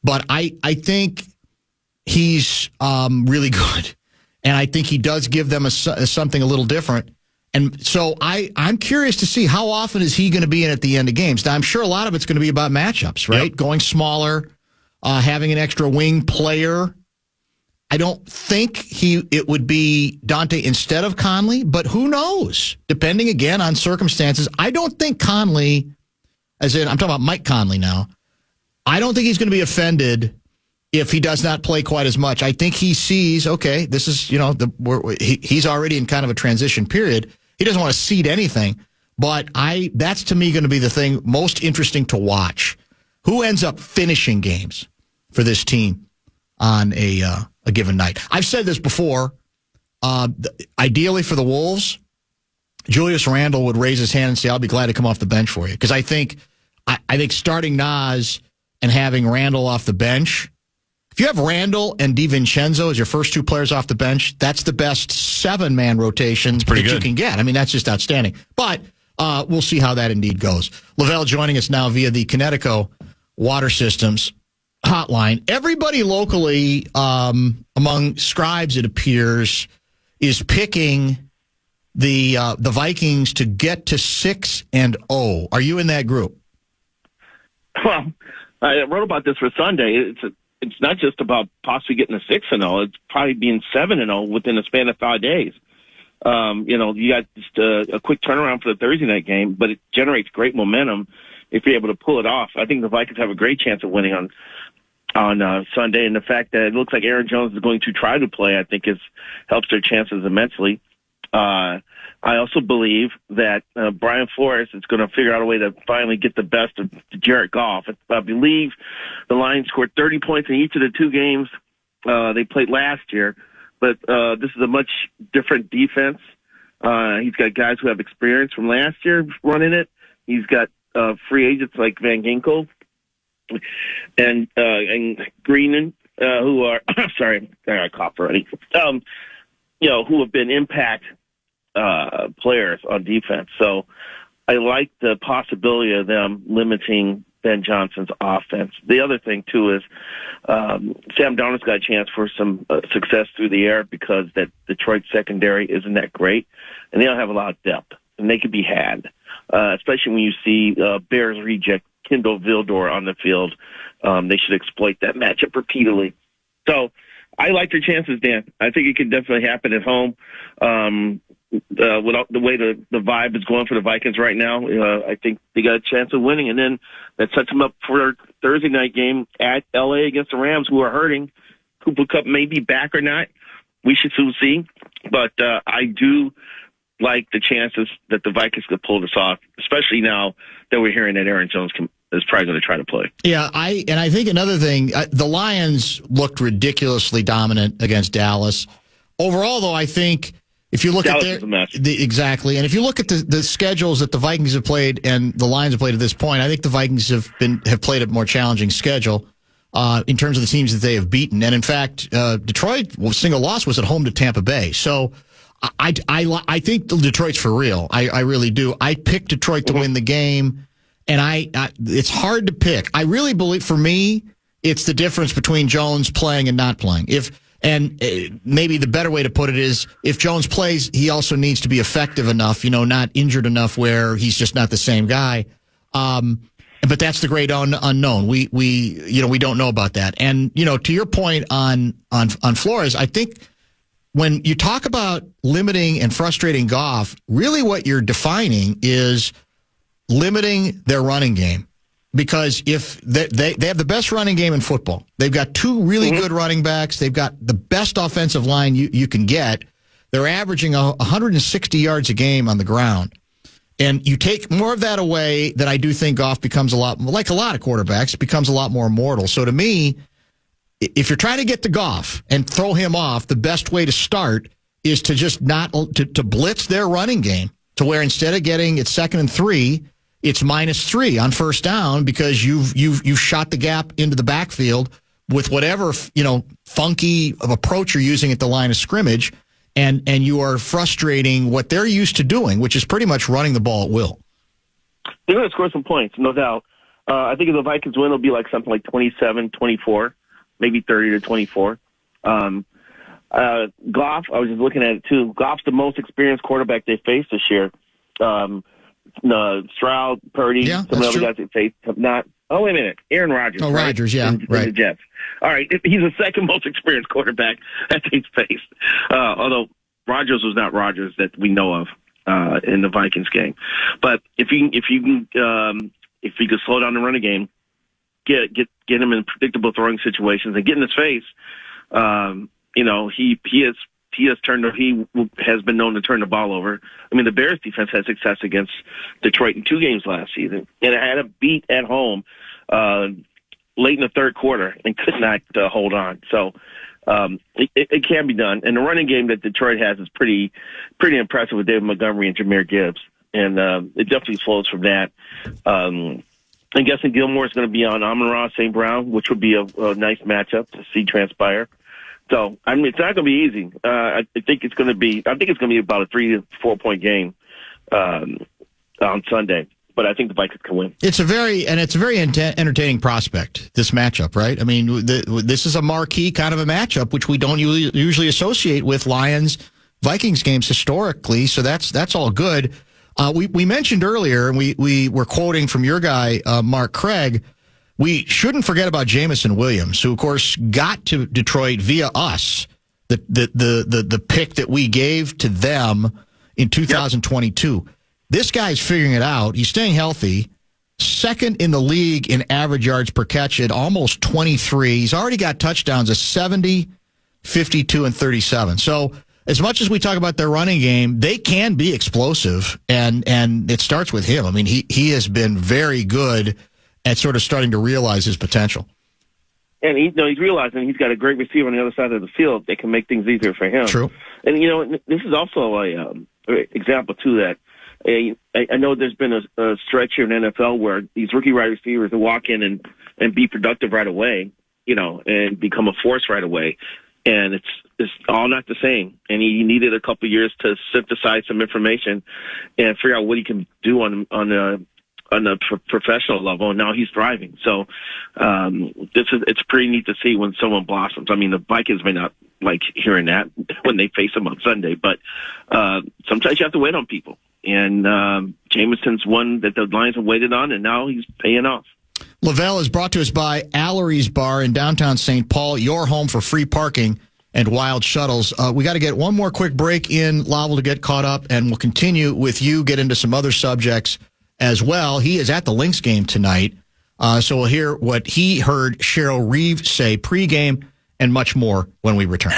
but I think he's really good, and I think he does give them something a little different. And so I'm curious to see how often is he going to be in at the end of games. Now I'm sure a lot of it's going to be about matchups, right? Yep. Going smaller. Having an extra wing player. I don't think it would be Dante instead of Conley, but who knows? Depending, again, on circumstances. I don't think Conley, I'm talking about Mike Conley now, I don't think he's going to be offended if he does not play quite as much. I think he sees, okay, this is, he's already in kind of a transition period. He doesn't want to cede anything, but that's to me going to be the thing most interesting to watch. Who ends up finishing games for this team on a given night? I've said this before. Ideally for the Wolves, Julius Randle would raise his hand and say, "I'll be glad to come off the bench for you." Because I think starting Nas and having Randle off the bench, if you have Randle and DiVincenzo as your first two players off the bench, that's the best 7-man rotation that you can get. I mean, that's just outstanding. But we'll see how that indeed goes. Lavelle joining us now via the Connecticut Water Systems hotline. Everybody locally, among scribes, it appears, is picking the Vikings to get to 6-0. Are you in that group? Well, I wrote about this for Sunday. It's not just about possibly getting to 6-0. It's probably being 7-0 within a span of 5 days. You got just a quick turnaround for the Thursday night game, but it generates great momentum if you're able to pull it off. I think the Vikings have a great chance of winning on Sunday, and the fact that it looks like Aaron Jones is going to try to play, I think, helps their chances immensely. I also believe that Brian Flores is going to figure out a way to finally get the best of Jared Goff. I believe the Lions scored 30 points in each of the two games they played last year, but this is a much different defense. He's got guys who have experience from last year running it. He's got free agents like Van Ginkel and Greenan, who are sorry, I coughed already. Who have been impact players on defense. So I like the possibility of them limiting Ben Johnson's offense. The other thing too is Sam Darnold's got a chance for some success through the air because that Detroit secondary isn't that great, and they don't have a lot of depth, and they could be had. Especially when you see Bears reject Kendall Vildor on the field. They should exploit that matchup repeatedly. So I like their chances, Dan. I think it could definitely happen at home. Without the way the vibe is going for the Vikings right now, I think they got a chance of winning, and then that sets them up for their Thursday night game at LA against the Rams, who are hurting. Cooper Kupp may be back or not. We should soon see, but I do like the chances that the Vikings could pull this off, especially now that we're hearing that Aaron Jones is probably going to try to play. Yeah, I think another thing, the Lions looked ridiculously dominant against Dallas. Overall, though, I think if you look Dallas at is a mess. Exactly, and if you look at the schedules that the Vikings have played and the Lions have played at this point, I think the Vikings have played a more challenging schedule in terms of the teams that they have beaten. And in fact, Detroit's single loss was at home to Tampa Bay. So I think Detroit's for real. I really do. I picked Detroit to win the game, and it's hard to pick. I really believe, for me, it's the difference between Jones playing and not playing. And maybe the better way to put it is, if Jones plays, he also needs to be effective enough, not injured enough where he's just not the same guy. But that's the great unknown. We don't know about that. And to your point on Flores, I think when you talk about limiting and frustrating Goff, really what you're defining is limiting their running game. Because if they have the best running game in football, they've got two really good running backs. They've got the best offensive line you can get. They're averaging 160 yards a game on the ground. And you take more of that away, that I do think Goff becomes a lot, like a lot of quarterbacks, becomes a lot more immortal. So to me, if you're trying to get to Goff and throw him off, the best way to start is to just to blitz their running game, to where instead of getting it 2nd and 3, it's -3 on first down, because you've shot the gap into the backfield with whatever funky of approach you're using at the line of scrimmage, and you are frustrating what they're used to doing, which is pretty much running the ball at will. They're going to score some points, no doubt. I think if the Vikings win, it'll be like something like 27-24, maybe 30-24. Goff, I was just looking at it too. Goff's the most experienced quarterback they faced this year. Stroud, Purdy, some of the other guys that faced have not. Oh, wait a minute. Aaron Rodgers. Oh, right? Rodgers, yeah. The Jets. All right. He's the second most experienced quarterback that they've faced. Although Rodgers was not Rodgers that we know of in the Vikings game. But if you could slow down the running game, get him in predictable throwing situations and get in his face, he has been known to turn the ball over. I mean, the Bears defense had success against Detroit in 2 games last season, and it had a beat at home late in the third quarter and could not hold on. So it can be done. And the running game that Detroit has is pretty impressive with David Montgomery and Jahmyr Gibbs, and it definitely flows from that. I'm guessing Gilmore is going to be on Amon-Ra St. Brown, which would be a nice matchup to see transpire. So, I mean, it's not going to be easy. I think it's going to be about a 3 to 4 point game on Sunday. But I think the Vikings can win. It's a very entertaining prospect, this matchup, right? I mean, this is a marquee kind of a matchup, which we don't usually associate with Lions-Vikings games historically. So that's all good. We mentioned earlier, and we were quoting from your guy, Mark Craig. We shouldn't forget about Jameson Williams, who, of course, got to Detroit via us, the pick that we gave to them in 2022. Yep. This guy's figuring it out. He's staying healthy. Second in the league in average yards per catch at almost 23. He's already got touchdowns of 70, 52, and 37. So as much as we talk about their running game, they can be explosive, and it starts with him. I mean, he has been very good at sort of starting to realize his potential. And he's realizing he's got a great receiver on the other side of the field that can make things easier for him. True. And, this is also an example, too, that I know there's been a stretch here in the NFL where these rookie wide receivers will walk in and be productive right away, and become a force right away. And it's all not the same. And he needed a couple of years to synthesize some information and figure out what he can do on a professional level, and now he's thriving. So it's pretty neat to see when someone blossoms. I mean, the Vikings may not like hearing that when they face them on Sunday, but sometimes you have to wait on people. And Jameson's one that the Lions have waited on, and now he's paying off. Lavelle is brought to us by Allery's Bar in downtown St. Paul, your home for free parking and wild shuttles. We got to get one more quick break in, Lavelle, to get caught up, and we'll continue with you, get into some other subjects as well. He is at the Lynx game tonight, so we'll hear what he heard Cheryl Reeve say pregame and much more when we return.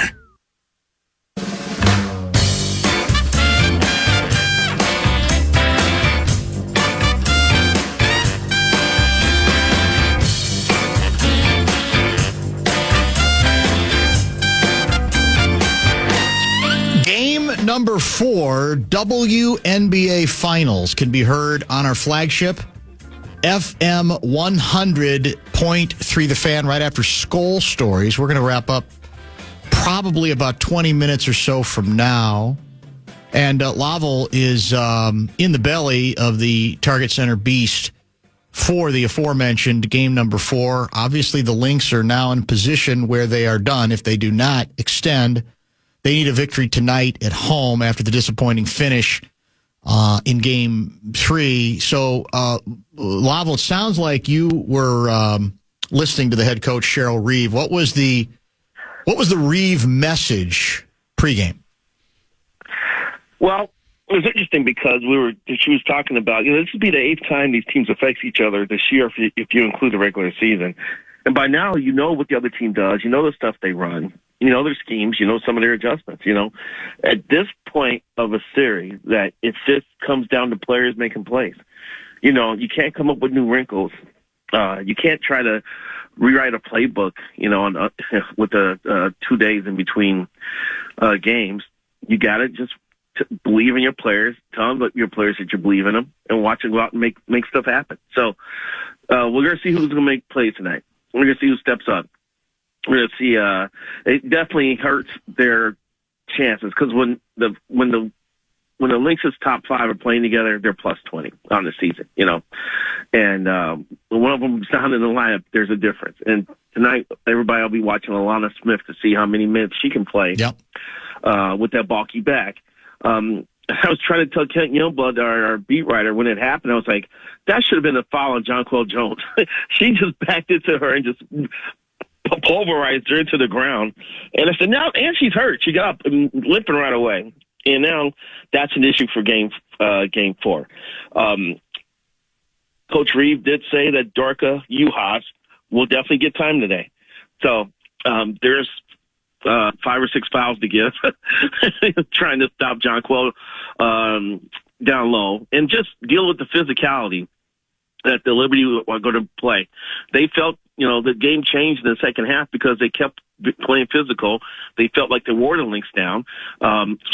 Number 4, WNBA Finals can be heard on our flagship, FM 100.3 The Fan, right after Skol Stories. We're going to wrap up probably about 20 minutes or so from now. And Lavelle is in the belly of the Target Center Beast for the aforementioned game number 4. Obviously, the Lynx are now in position where they are done. If they do not extend, they need a victory tonight at home after the disappointing finish in Game 3. So, Lavelle, it sounds like you were listening to the head coach, Cheryl Reeve. What was the Reeve message pregame? Well, it was interesting because she was talking about, this would be the 8th time these teams affect each other this year if you include the regular season. And by now, you know what the other team does. You know the stuff they run. You know their schemes. You know some of their adjustments. At this point of a series, that if this comes down to players making plays, you can't come up with new wrinkles. You can't try to rewrite a playbook, with the 2 days in between games. You got to just believe in your players. Tell them your players that you believe in them, and watch them go out and make stuff happen. So we're going to see who's going to make plays tonight. We're going to see who steps up. We're going to see. It definitely hurts their chances because when the Lynx's top 5 are playing together, they're plus 20 on the season. And one of them's down in the lineup. There's a difference. And tonight, everybody will be watching Alana Smith to see how many minutes she can play. Yep. With that bulky back. I was trying to tell Kent Youngblood, our beat writer, when it happened, I was like, that should have been a foul on Jonquel Jones. She just backed into her and just pulverized her into the ground. And I said, now, and she's hurt. She got up and limping right away. And now that's an issue for game 4. Coach Reeve did say that Dorka Juhas will definitely get time today. So there's 5 or 6 fouls to give, trying to stop Jonquel down low and just deal with the physicality that the Liberty are going to play. They felt, the game changed in the second half because they kept playing physical. They felt like they wore the Lynx down.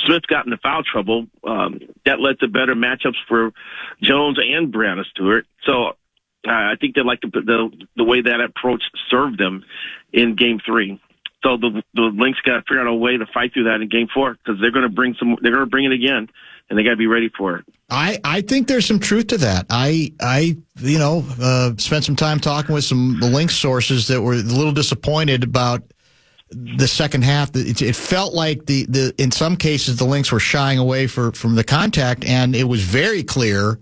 Smith got into foul trouble. That led to better matchups for Jones and Brianna Stewart. So I think they like the way that approach served them in Game 3. So the Lynx got to figure out a way to fight through that in Game 4 because they're going to bring it again, and they got to be ready for it. I think there's some truth to that. I spent some time talking with some Lynx sources that were a little disappointed about the second half. It felt like in some cases the Lynx were shying away from the contact, and it was very clear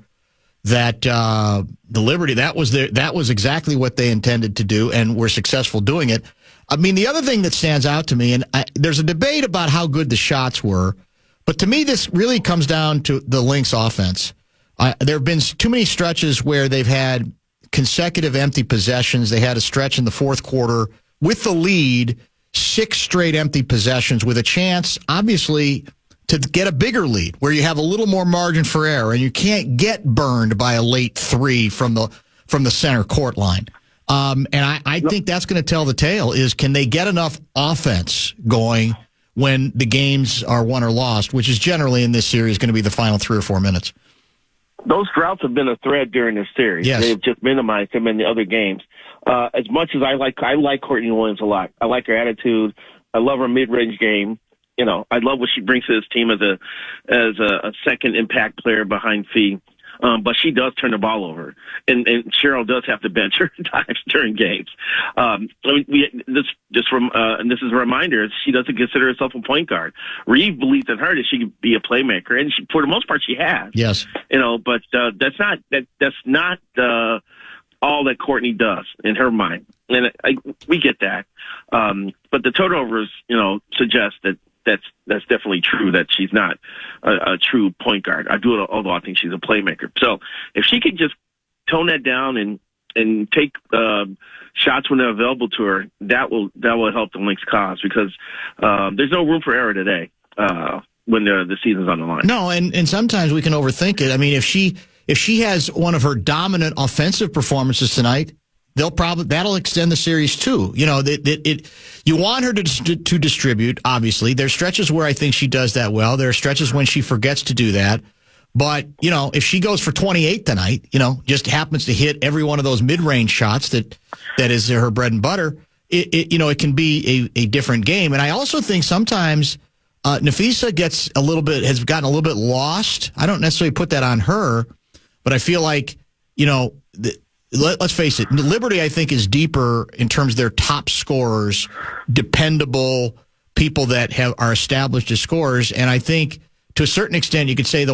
that the Liberty that was exactly what they intended to do, and were successful doing it. I mean, the other thing that stands out to me, and there's a debate about how good the shots were, but to me, this really comes down to the Lynx offense. There have been too many stretches where they've had consecutive empty possessions. They had a stretch in the fourth quarter with the lead, 6 straight empty possessions with a chance, obviously, to get a bigger lead where you have a little more margin for error and you can't get burned by a late 3 from the center court line. And I think that's going to tell the tale is, can they get enough offense going when the games are won or lost, which is generally in this series going to be the final 3 or 4 minutes. Those droughts have been a thread during this series. Yes. They've just minimized them in the other games. As much as I like Courtney Williams a lot. I like her attitude. I love her mid-range game. I love what she brings to this team as a second impact player behind Fee. But she does turn the ball over, and Cheryl does have to bench her at times during games. And this is a reminder: she doesn't consider herself a point guard. Reeve believes in her that she can be a playmaker, and for the most part, she has. Yes, but that's not all that Courtney does in her mind. And we get that. But the turnovers, suggest that that's definitely true, that she's not a true point guard. Although I think she's a playmaker. So if she could just tone that down and take shots when they're available to her, that will help the Lynx cause, because there's no room for error today when the season's on the line. No, and sometimes we can overthink it. I mean, if she has one of her dominant offensive performances tonight, that'll extend the series too. You want her to distribute. Obviously, there's stretches where I think she does that well. There are stretches when she forgets to do that. But if she goes for 28 tonight, just happens to hit every one of those mid-range shots that is her bread and butter, it can be a different game. And I also think sometimes Nafisa has gotten a little bit lost. I don't necessarily put that on her, but I feel like let's face it, Liberty, I think, is deeper in terms of their top scorers, dependable people that are established as scorers. And I think to a certain extent, you could say the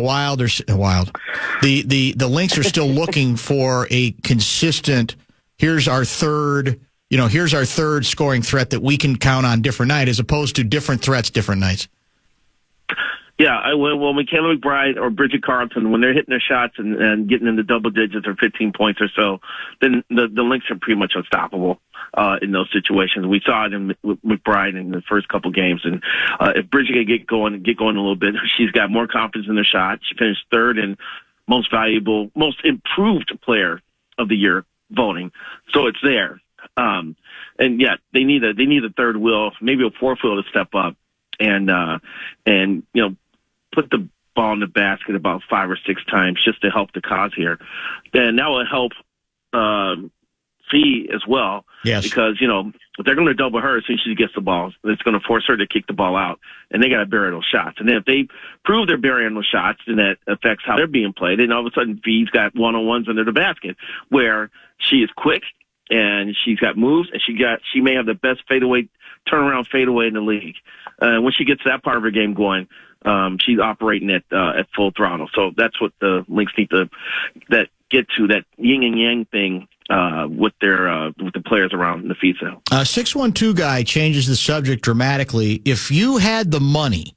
Lynx are still looking for a consistent, here's our third scoring threat that we can count on different night, as opposed to different threats, different nights. Yeah, well, Michaela McBride or Bridget Carlton, when they're hitting their shots and getting into double digits or 15 points or so, then the Lynx are pretty much unstoppable in those situations. We saw it with McBride in the first couple games, and if Bridget can get going a little bit, she's got more confidence in their shot. She finished third in most valuable, most improved player of the year voting, so it's there. And yeah, they need a third wheel, maybe a fourth wheel to step up and put the ball in the basket about 5 or 6 times just to help the cause here. And that will help Fee as well. Yes. Because, if they're going to double her as soon as she gets the ball, it's going to force her to kick the ball out. And they got to bury those shots. And then if they prove they're burying those shots, then that affects how they're being played. And all of a sudden, Fee's got one-on-ones under the basket where she is quick and she's got moves, and she may have the best turnaround fadeaway in the league. When she gets that part of her game going, she's operating at full throttle. So that's what the Lynx need to get to, that yin and yang thing with the players around the FISA. 612 guy changes the subject dramatically. If you had the money,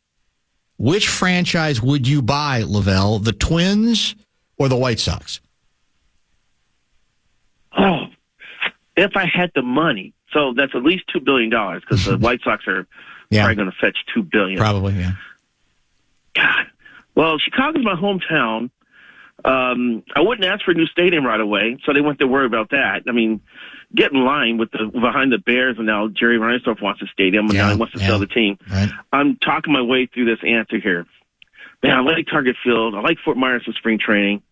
which franchise would you buy, Lavelle? The Twins or the White Sox? Oh, if I had the money. So that's at least $2 billion, because the White Sox are probably going to fetch $2 billion. Probably, yeah. God. Well, Chicago's my hometown. I wouldn't ask for a new stadium right away, so they wouldn't have to worry about that. I mean, get in line behind the Bears, and now Jerry Reinsdorf wants a stadium, and now he wants to sell the team. Right. I'm talking my way through this answer here. Man, I like Target Field. I like Fort Myers for spring training.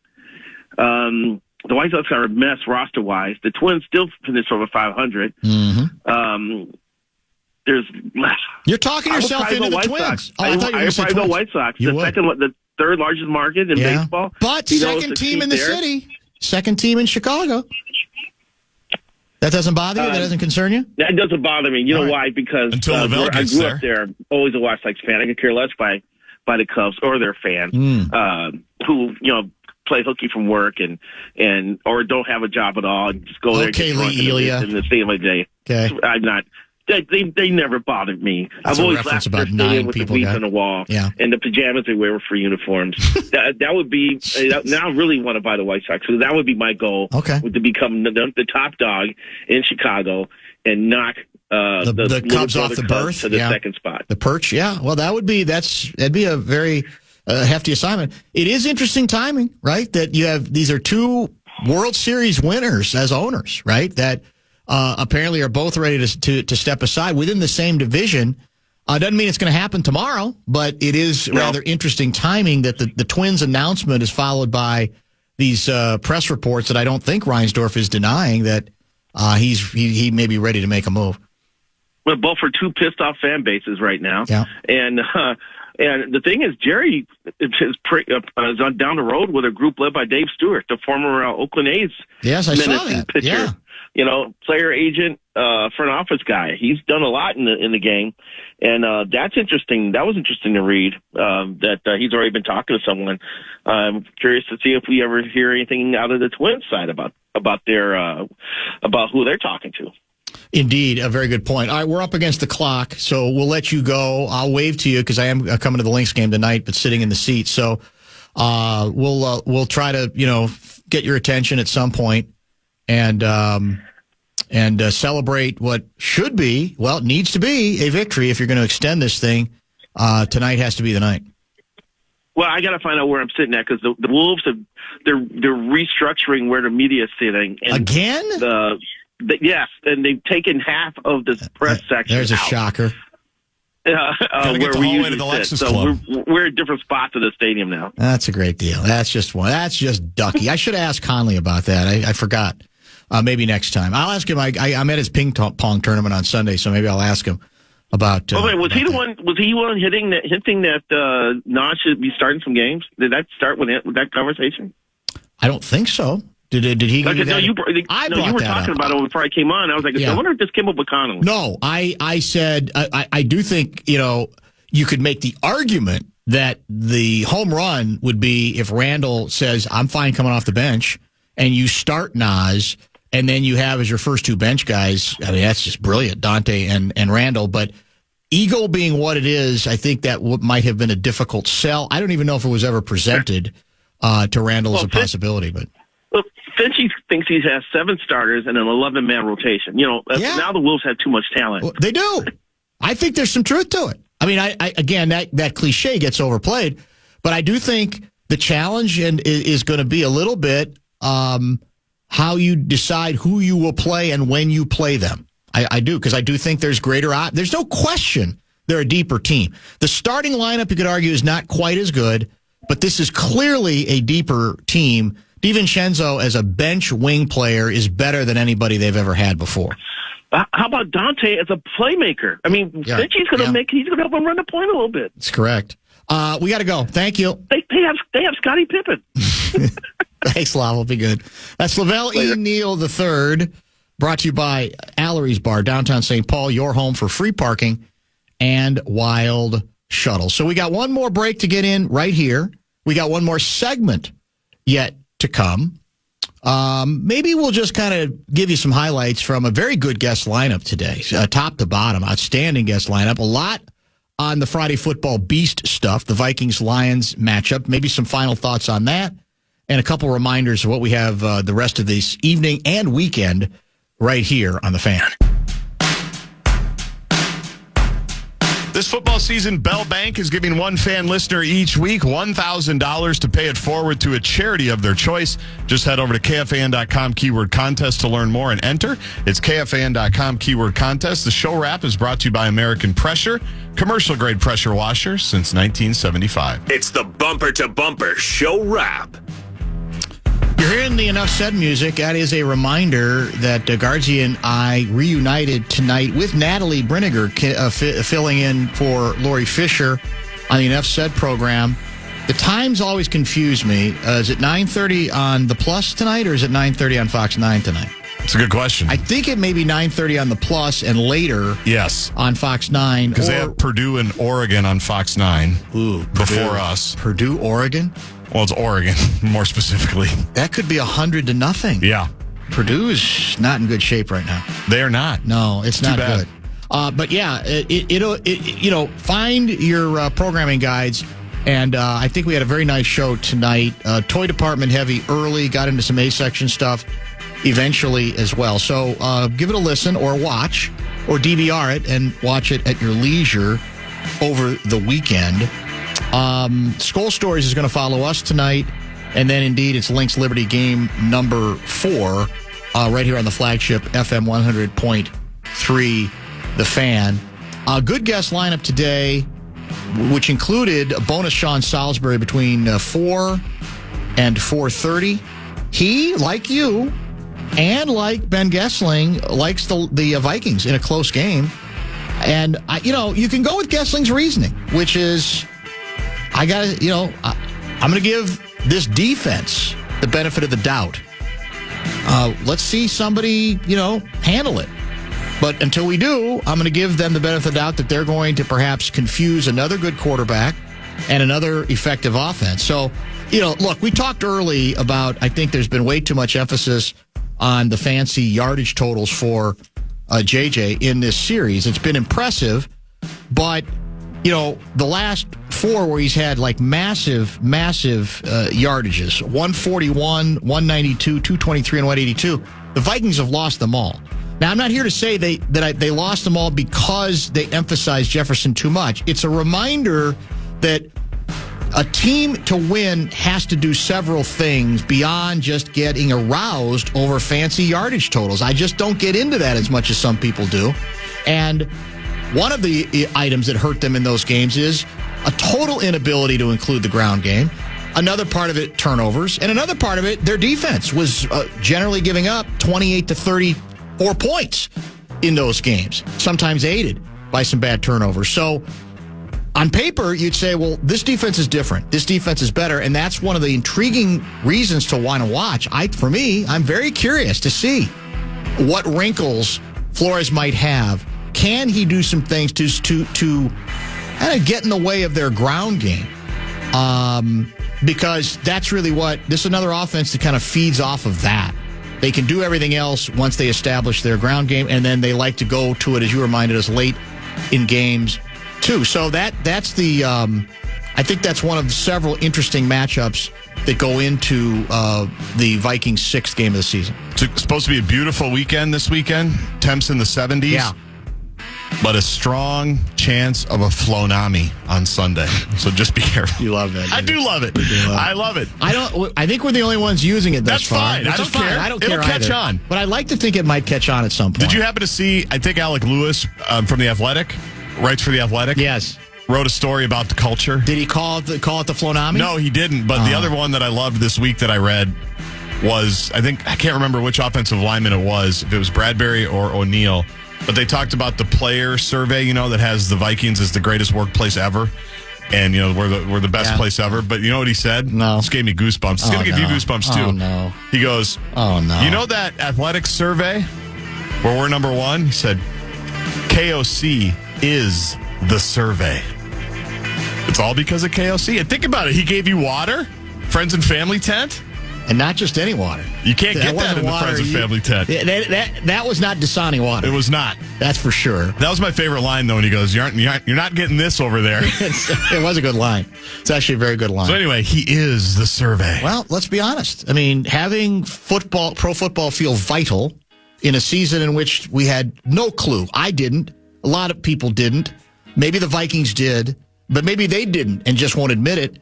The White Sox are a mess roster-wise. The Twins still finished over 500. Mm-hmm. You're talking yourself into the Twins. I thought you were going to say Twins. White Sox. The third largest market in baseball. But second team in the city. Second team in Chicago. That doesn't bother you? That doesn't concern you? That doesn't bother me. You know why? Because I grew up there, always a White Sox fan. I could care less by the Cubs or their fan who, play hooky from work or don't have a job at all and just go there and get drunk in the stadium of the day. Okay. I'm not. They never bothered me. I've always laughed at their stadium with the weeds on the wall and the pajamas they wear for uniforms. that would be now I really want to buy the White Sox, so that would be my goal. Okay. To become the top dog in Chicago and knock the Cubs off the berth to the second spot. The perch, yeah. Well, that'd be a very hefty assignment. It is interesting timing, right? That these are 2 World Series winners as owners, right? That apparently are both ready to step aside within the same division. Doesn't mean it's going to happen tomorrow, but it is rather interesting timing that the Twins announcement is followed by these press reports that I don't think Reinsdorf is denying that he may be ready to make a move. Well, both are 2 pissed off fan bases right now. Yeah. And the thing is, Jerry is down the road with a group led by Dave Stewart, the former Oakland A's I saw that. pitcher. Yeah. player agent, front office guy. He's done a lot in the game, and that's interesting. That was interesting to read. That he's already been talking to someone. I'm curious to see if we ever hear anything out of the Twins side about who they're talking to. Indeed, a very good point. All right, we're up against the clock, so we'll let you go. I'll wave to you because I am coming to the Lynx game tonight, but sitting in the seat. So we'll try to get your attention at some point and celebrate what should be, it needs to be a victory if you're going to extend this thing. Tonight has to be the night. Well, I got to find out where I'm sitting at because the Wolves they're restructuring where the media is sitting. And again. Yes, and they've taken half of the press section. There's a out. shocker. Where we usually sit. So we're at different spots of the stadium now. That's a great deal. That's just ducky. I should have asked Conley about that. I forgot. Maybe next time. I'll ask him. I'm at his ping pong tournament on Sunday, so maybe I'll ask him about. Was he the one? Was he one hinting that Nod should be starting some games? Did that start with that conversation? I don't think so. Did he give you that? You were talking about it before I came on. I was like, I wonder if this came up with Connelly. No, I said I do think you could make the argument that the home run would be if Randall says I'm fine coming off the bench, and you start Nas, and then you have as your first two bench guys. I mean, that's just brilliant, Dante and Randall. But Eagle being what it is, I think that might have been a difficult sell. I don't even know if it was ever presented to Randall as a possibility, but. Look, Finchie thinks he has 7 starters and an 11-man rotation. Now the Wolves have too much talent. Well, they do. I think there's some truth to it. I mean, again, that cliche gets overplayed, but I do think the challenge is going to be a little bit how you decide who you will play and when you play them. I do, because I do think there's there's no question they're a deeper team. The starting lineup, you could argue, is not quite as good, but this is clearly a deeper team. DiVincenzo as a bench wing player is better than anybody they've ever had before. How about Dante as a playmaker? I mean, Finchie's going to he's going to help him run the point a little bit. That's correct. We got to go. Thank you. They have Scottie Pippen. Thanks, Lavelle. Be good. That's Lavelle Neal III, brought to you by Allery's Bar, downtown St. Paul, your home for free parking and wild shuttles. So we got one more break to get in right here. We got one more segment yet to come. Maybe we'll just kind of give you some highlights from a very good guest lineup today, top to bottom, outstanding guest lineup. A lot on the Friday Football Beast stuff, the Vikings-Lions matchup, maybe some final thoughts on that, and a couple reminders of what we have the rest of this evening and weekend right here on The Fan. This football season, Bell Bank is giving one fan listener each week $1,000 to pay it forward to a charity of their choice. Just head over to KFAN.com keyword contest to learn more and enter. It's KFAN.com keyword contest. The show wrap is brought to you by American Pressure, commercial grade pressure washer since 1975. It's the Bumper to Bumper show wrap. You're hearing the Enough Said music. That is a reminder that Guardsy and I reunited tonight with Natalie Briniger filling in for Lori Fisher on the Enough Said program. The times always confuse me. Is it 9:30 on the Plus tonight, or is it 9:30 on Fox 9 tonight? It's a good question. I think it may be 9:30 on the Plus and later on Fox 9. Because they have Purdue and Oregon on Fox 9 before us. Purdue, Oregon? Well, it's Oregon, more specifically. That could be 100-0. Yeah. Purdue is not in good shape right now. They are not. No, it's not good. But yeah, find your programming guides. And I think we had a very nice show tonight. Toy department heavy early, got into some A-section stuff eventually as well. So give it a listen or watch or DVR it and watch it at your leisure over the weekend. Skull Stories is going to follow us tonight. And then, indeed, it's Lynx Liberty game number 4 right here on the flagship FM 100.3, The Fan. Good guest lineup today, which included a bonus Sean Salisbury between 4 and 4:30. He, like you, and like Ben Gessling, likes the Vikings in a close game. And, you can go with Gessling's reasoning, which is... I'm going to give this defense the benefit of the doubt. let's see somebody, handle it. But until we do, I'm going to give them the benefit of the doubt that they're going to perhaps confuse another good quarterback and another effective offense. So, look, we talked early about, I think there's been way too much emphasis on the fancy yardage totals for JJ in this series. It's been impressive, but, the last 4 where he's had like massive yardages, 141, 192, 223, and 182, the Vikings have lost them all. Now, I'm not here to say they lost them all because they emphasized Jefferson too much. It's a reminder that a team to win has to do several things beyond just getting aroused over fancy yardage totals. I just don't get into that as much as some people do. And one of the items that hurt them in those games is a total inability to include the ground game. Another part of it, turnovers. And another part of it, their defense was generally giving up 28 to 34 points in those games, sometimes aided by some bad turnovers. So on paper, you'd say, well, this defense is different. This defense is better. And that's one of the intriguing reasons to want to watch. For me, I'm very curious to see what wrinkles Flores might have. Can he do some things to kind of get in the way of their ground game? Because that's really this is another offense that kind of feeds off of that. They can do everything else once they establish their ground game, and then they like to go to it, as you reminded us, late in games too. So that's the I think that's one of several interesting matchups that go into the Vikings' 6th game of the season. It's supposed to be a beautiful weekend this weekend. Temps in the 70s. Yeah. But a strong chance of a flonami on Sunday. So just be careful. You love that. I do love it. I love it. I think we're the only ones using it thus far. That's fine. I don't care. I don't care. It'll catch on. But I'd like to think it might catch on at some point. Did you happen to see, I think Alec Lewis from The Athletic, writes for The Athletic? Yes. Wrote a story about the culture. Did he call it the flonami? No, he didn't. But the other one that I loved this week that I read was, I can't remember which offensive lineman it was, if it was Bradbury or O'Neal. But they talked about the player survey, that has the Vikings as the greatest workplace ever. And, we're the best place ever. But you know what he said? No. This gave me goosebumps. It's going to give you goosebumps, too. Oh, no. He goes, oh, no. You know that athletic survey where we're number 1? He said, KOC is the survey. It's all because of KOC. And think about it. He gave you water, friends and family tent. And not just any water. You can't get that in the Friends and Family tent. That was not Dasani water. It was not. That's for sure. That was my favorite line, though, when he goes, you're not getting this over there. It was a good line. It's actually a very good line. So anyway, he is the survey. Well, let's be honest. I mean, having pro football feel vital in a season in which we had no clue. I didn't. A lot of people didn't. Maybe the Vikings did, but maybe they didn't and just won't admit it.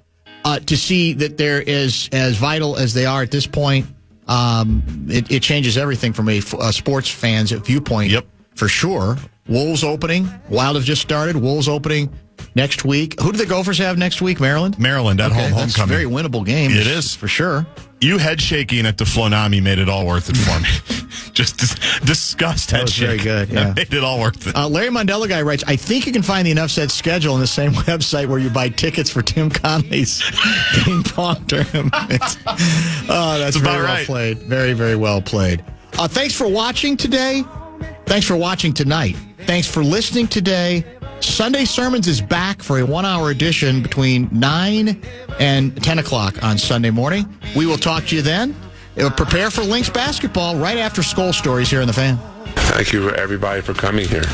To see that they're as vital as they are at this point, it changes everything from a sports fan's viewpoint. Yep. For sure. Wolves opening. Wild have just started. Wolves opening next week. Who do the Gophers have next week? Maryland? Maryland at home, homecoming. That's a very winnable game. It is. For sure. You head shaking at the Flonami made it all worth it for me. Just disgust head shaking. Very good, yeah. Made it all worth it. Larry Mondella guy writes, I think you can find the Enough Said schedule on the same website where you buy tickets for Tim Connelly's ping pong tournament. That's very well played. Very, very well played. Thanks for watching today. Thanks for watching tonight. Thanks for listening today. Sunday Sermons is back for a 1-hour edition between 9 and 10 o'clock on Sunday morning. We will talk to you then. Prepare for Lynx basketball right after Skol Stories here on The Fan. Thank you, everybody, for coming here.